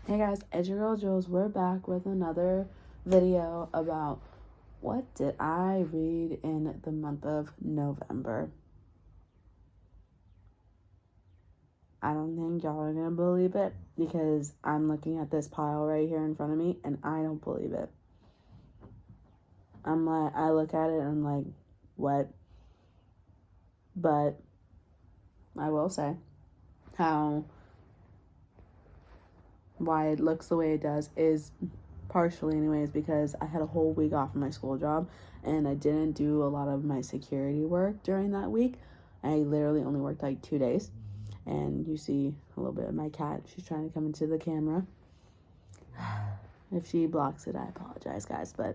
Hey guys, it's your girl Jules. We're back with another video about what did I read in the month of November. I don't think y'all are gonna believe it because I'm looking at this pile right here in front of me and I don't believe it. I look at it and I'm like, what? But I will say why it looks the way it does is partially anyways because I had a whole week off of my school job and I didn't do a lot of my security work during that week. I literally only worked like 2 days, and you see a little bit of my cat. She's trying to come into the camera. If she blocks it, I apologize, guys, but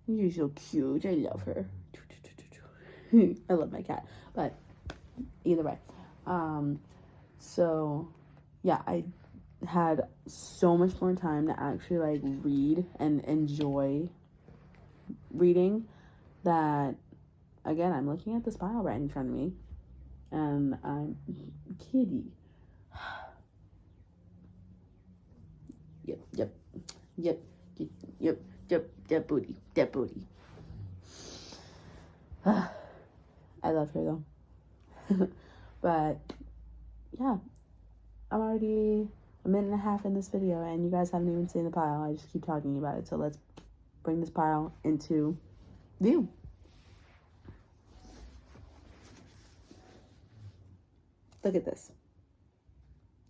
you're so cute. I love her. I love my cat, but either way, so yeah, I had so much more time to actually like read and enjoy reading that, again, I'm looking at this pile right in front of me and I'm kitty. Yep, booty. I love her though. But yeah, I'm already a minute and a half in this video and you guys haven't even seen the pile. I just keep talking about it. So let's bring this pile into view. Look at this.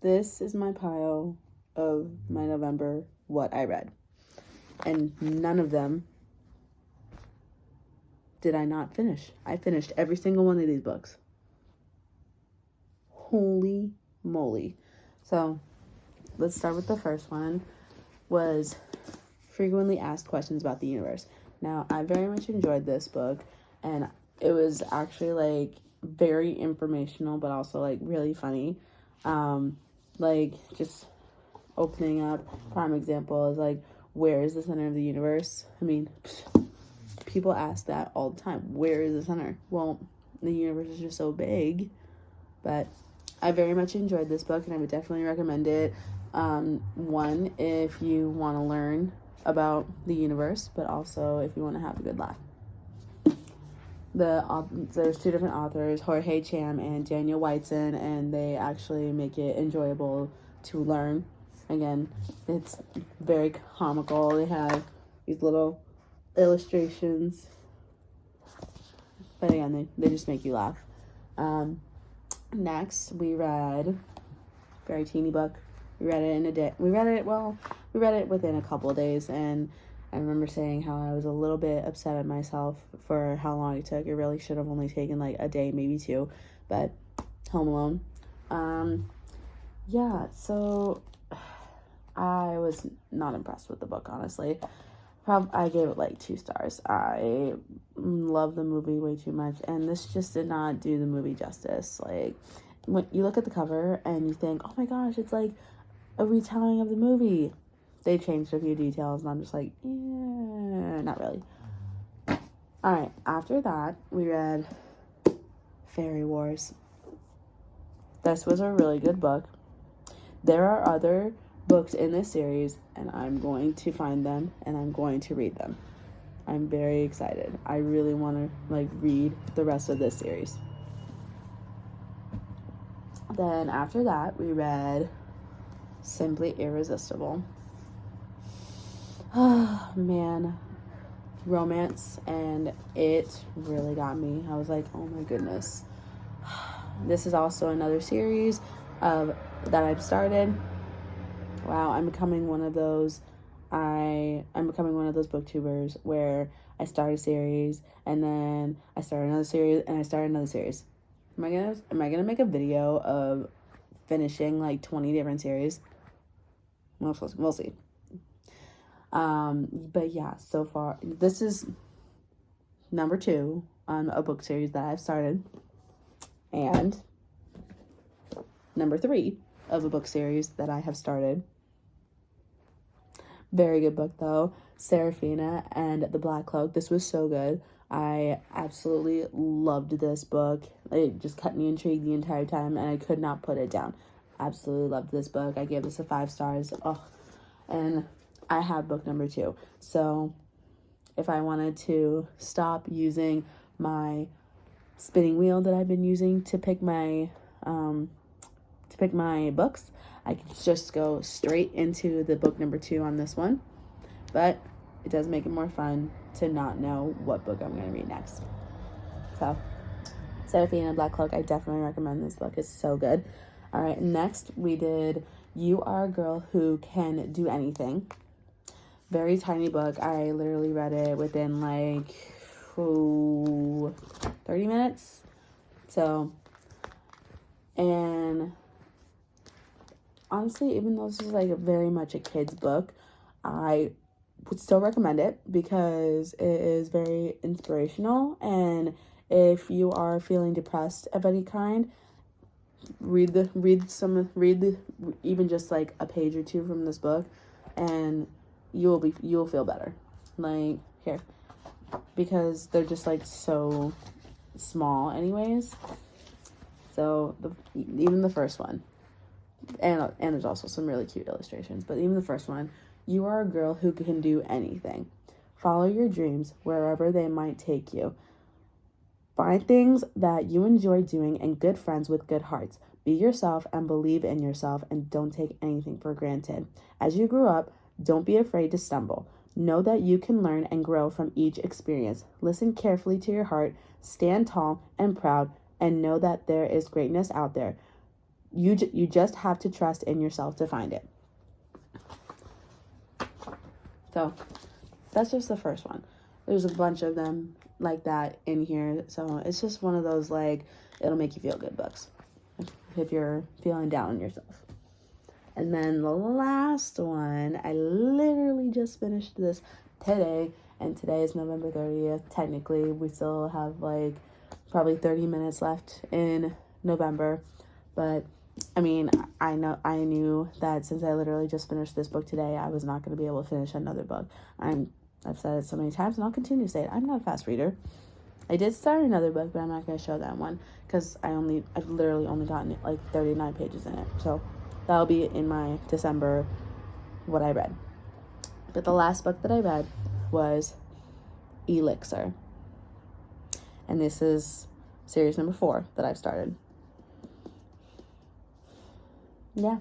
This is my pile of my November what I read. And none of them did I not finish. I finished every single one of these books. Holy moly. So let's start with the first one, was frequently asked questions about the universe. Now, I very much enjoyed this book, and it was actually like very informational, but also like really funny. Like just opening up, prime example is like, where is the center of the universe? I mean, people ask that all the time. Where is the center? Well, the universe is just so big. But I very much enjoyed this book, and I would definitely recommend it. One, if you want to learn about the universe, but also if you want to have a good laugh. There's two different authors, Jorge Cham and Daniel Whiteson, and they actually make it enjoyable to learn. Again, it's very comical. They have these little illustrations, but again, they just make you laugh. Next, we read very teeny book. We read it in a day. We read it within a couple of days, and I remember saying how I was a little bit upset at myself for how long it took. It really should have only taken like a day, maybe two, but Home Alone. Yeah, so I was not impressed with the book, honestly. I gave it like 2 stars. I love the movie way too much, and this just did not do the movie justice. Like, when you look at the cover and you think, oh my gosh, it's like a retelling of the movie. They changed a few details, and I'm just like, yeah, not really. All right, after that, we read Fairy Wars. This was a really good book. There are other books in this series, and I'm going to find them and I'm going to read them. I'm very excited. I really want to like read the rest of this series. Then after that, we read Simply Irresistible. Oh man, romance, and it really got me. I was like, oh my goodness. This is also another series that I've started. Wow, I'm becoming one of those booktubers where I start a series and then I start another series and I start another series. Am I gonna make a video of finishing like 20 different series? We'll see. But yeah, so far this is number 2 on a book series that I've started, and number 3 of a book series that I have started. Very good book though. Serafina and the Black Cloak. This was so good. I absolutely loved this book. It just kept me intrigued the entire time, and I could not put it down. Absolutely loved this book. I gave this a 5 stars. Oh, and I have book number 2. So if I wanted to stop using my spinning wheel that I've been using to pick my books, I could just go straight into the book number 2 on this one. But it does make it more fun to not know what book I'm going to read next. So, Seraphine and Black Cloak, I definitely recommend this book. It's so good. All right, next we did You Are a Girl Who Can Do Anything. Very tiny book. I literally read it within like 30 minutes. So, and honestly, even though this is like very much a kid's book, I would still recommend it because it is very inspirational. And if you are feeling depressed of any kind, read even just like a page or two from this book, and you'll feel better. Like, here, because they're just like so small anyways. So even the first one, and there's also some really cute illustrations, but even the first one, you are a girl who can do anything. Follow your dreams wherever they might take you. Find things that you enjoy doing and good friends with good hearts. Be yourself and believe in yourself, and don't take anything for granted. As you grow up, don't be afraid to stumble. Know that you can learn and grow from each experience. Listen carefully to your heart. Stand tall and proud, and know that there is greatness out there. You just have to trust in yourself to find it. So that's just the first one. There's a bunch of them like that in here. So it's just one of those, like, it'll make you feel good books if you're feeling down on yourself. And then the last one, I literally just finished this today, and today is November 30th. Technically, we still have like probably 30 minutes left in November, but I mean, I knew that since I literally just finished this book today, I was not going to be able to finish another book. I've said it so many times, and I'll continue to say it. I'm not a fast reader. I did start another book, but I'm not going to show that one because I've literally only gotten like 39 pages in it. So that'll be in my December what I read. But the last book that I read was Elixir. And this is series number 4 that I've started. Yeah.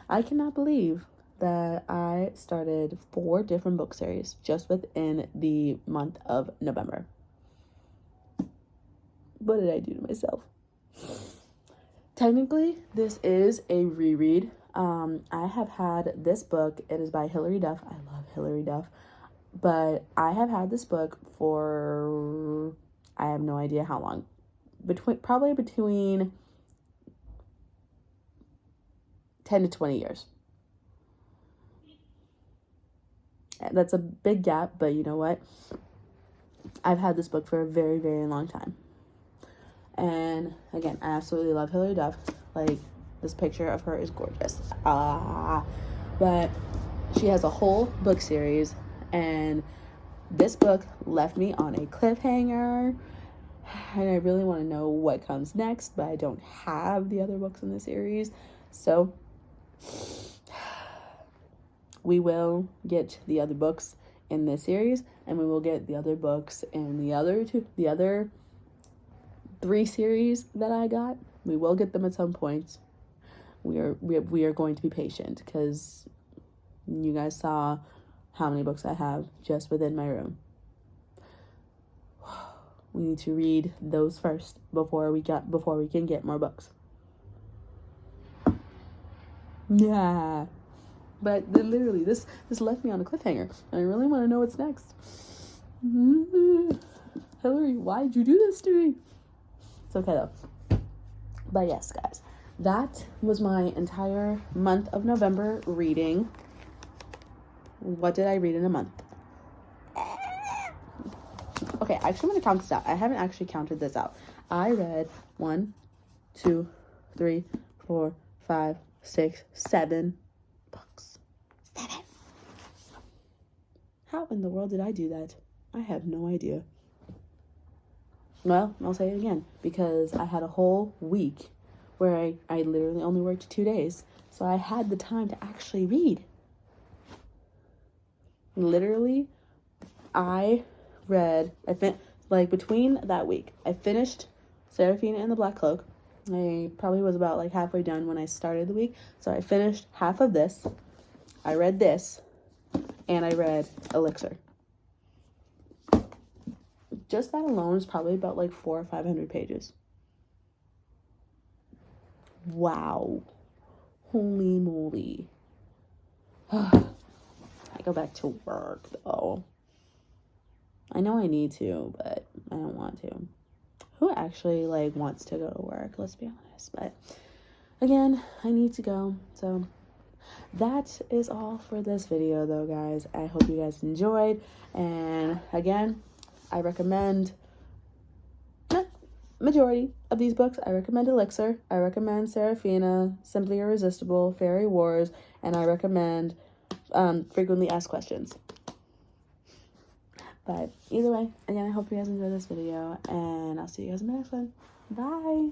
I cannot believe that I started 4 different book series just within the month of November. What did I do to myself? Technically, this is a reread. I have had this book. It is by Hilary Duff. I love Hilary Duff. But I have had this book for, I have no idea how long. Probably between 10 to 20 years. That's a big gap, but you know what? I've had this book for a very, very long time. And again, I absolutely love Hilary Duff. Like, this picture of her is gorgeous. But she has a whole book series, and this book left me on a cliffhanger. And I really want to know what comes next, but I don't have the other books in the series. So we will get the other books in this series, and we will get the other books in the other 3 series that I got. We will get them at some point. We are going to be patient because you guys saw how many books I have just within my room. We need to read those first before we can get more books. Yeah. But literally, this left me on a cliffhanger, and I really want to know what's next. Hilary, why did you do this to me? It's okay, though. But yes, guys, that was my entire month of November reading. What did I read in a month? Okay, actually, I'm going to count this out. I haven't actually counted this out. I read 1, 2, 3, 4, 5, 6, 7 books. 7. How in the world did I do that? I have no idea. Well, I'll say it again, because I had a whole week where I literally only worked 2 days. So I had the time to actually read. Literally, between that week, I finished Seraphina and the Black Cloak. I probably was about like halfway done when I started the week. So I finished half of this. I read this, and I read Elixir. Just that alone is probably about like 400 or 500 pages. Wow. Holy moly. I go back to work though. I know I need to, but I don't want to. Who actually like wants to go to work? Let's be honest. But again, I need to go. So that is all for this video though, guys. I hope you guys enjoyed. And again, I recommend majority of these books. I recommend Elixir. I recommend Seraphina, Simply Irresistible, Fairy Wars, and I recommend Frequently Asked Questions. But either way, again, I hope you guys enjoyed this video, and I'll see you guys in the next one. Bye!